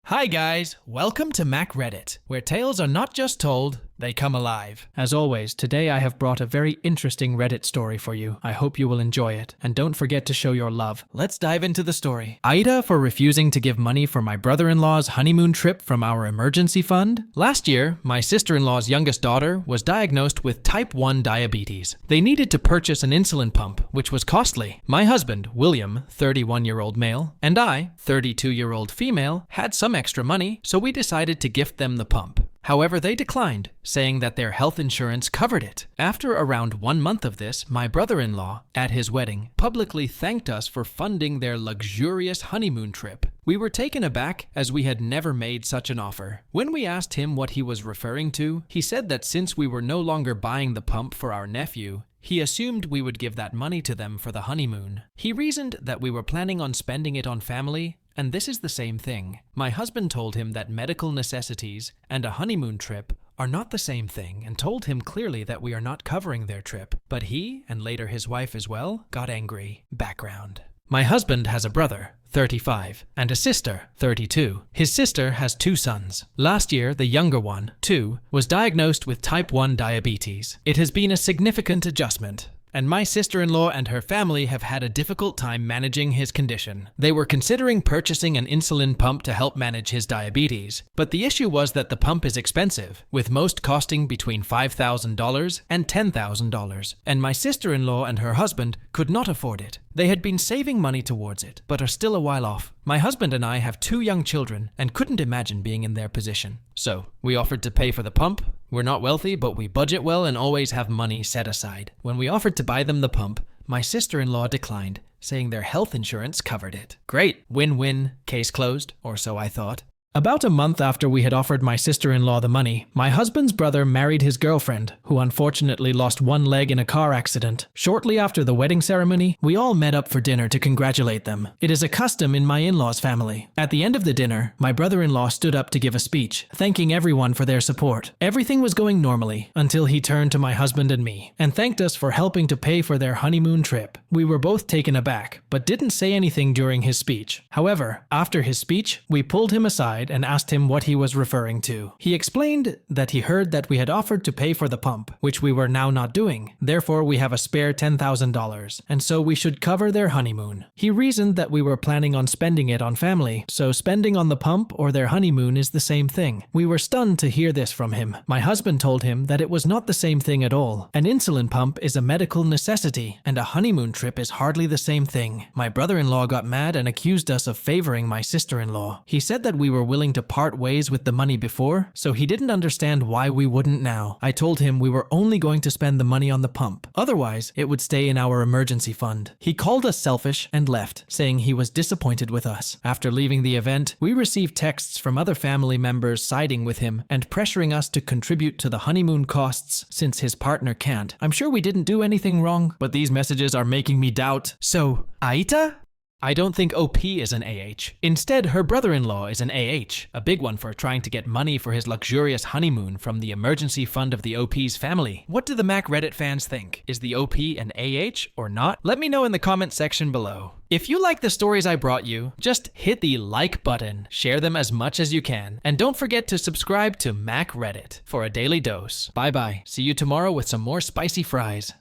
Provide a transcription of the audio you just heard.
Hi guys, welcome to Mac Reddit, where tales are not just told, they come alive. As always, today I have brought a very interesting Reddit story for you. I hope you will enjoy it, and don't forget to show your love. Let's dive into the story. AITA for refusing to give money for my brother-in-law's honeymoon trip from our emergency fund. Last year, my sister-in-law's youngest daughter was diagnosed with type 1 diabetes. They needed to purchase an insulin pump, which was costly. My husband, William, 31-year-old male, and I, 32-year-old female, had some extra money, so we decided to gift them the pump. However, they declined, saying that their health insurance covered it. After around 1 month of this, my brother-in-law, at his wedding, publicly thanked us for funding their luxurious honeymoon trip. We were taken aback as we had never made such an offer. When we asked him what he was referring to, he said that since we were no longer buying the pump for our nephew, he assumed we would give that money to them for the honeymoon. He reasoned that we were planning on spending it on family, and this is the same thing. My husband told him that medical necessities and a honeymoon trip are not the same thing and told him clearly that we are not covering their trip. But he, and later his wife as well, got angry. Background. My husband has a brother, 35, and a sister, 32. His sister has 2 sons. Last year, the younger one, 2, was diagnosed with type 1 diabetes. It has been a significant adjustment, and my sister-in-law and her family have had a difficult time managing his condition. They were considering purchasing an insulin pump to help manage his diabetes, but the issue was that the pump is expensive, with most costing between $5,000 and $10,000, and my sister-in-law and her husband could not afford it. They had been saving money towards it, but are still a while off. My husband and I have 2 young children and couldn't imagine being in their position. So, we offered to pay for the pump. We're not wealthy, but we budget well and always have money set aside. When we offered to buy them the pump, my sister-in-law declined, saying their health insurance covered it. Great, win-win, case closed, or so I thought. About a month after we had offered my sister-in-law the money, my husband's brother married his girlfriend, who unfortunately lost one leg in a car accident. Shortly after the wedding ceremony, we all met up for dinner to congratulate them. It is a custom in my in-laws' family. At the end of the dinner, my brother-in-law stood up to give a speech, thanking everyone for their support. Everything was going normally, until he turned to my husband and me, and thanked us for helping to pay for their honeymoon trip. We were both taken aback, but didn't say anything during his speech. However, after his speech, we pulled him aside and asked him what he was referring to. He explained that he heard that we had offered to pay for the pump, which we were now not doing. Therefore, we have a spare $10,000, and so we should cover their honeymoon. He reasoned that we were planning on spending it on family, so spending on the pump or their honeymoon is the same thing. We were stunned to hear this from him. My husband told him that it was not the same thing at all. An insulin pump is a medical necessity, and a honeymoon trip is hardly the same thing. My brother-in-law got mad and accused us of favoring my sister-in-law. He said that we were willing to part ways with the money before, so he didn't understand why we wouldn't now. I told him we were only going to spend the money on the pump. Otherwise, it would stay in our emergency fund. He called us selfish and left, saying he was disappointed with us. After leaving the event, we received texts from other family members siding with him and pressuring us to contribute to the honeymoon costs since his partner can't. I'm sure we didn't do anything wrong, but these messages are making me doubt. So, AITA? I don't think OP is an AH. Instead, her brother-in-law is an AH, a big one for trying to get money for his luxurious honeymoon from the emergency fund of the OP's family. What do the Mac Reddit fans think? Is the OP an AH or not? Let me know in the comment section below. If you like the stories I brought you, just hit the like button, share them as much as you can, and don't forget to subscribe to Mac Reddit for a daily dose. Bye bye. See you tomorrow with some more spicy fries.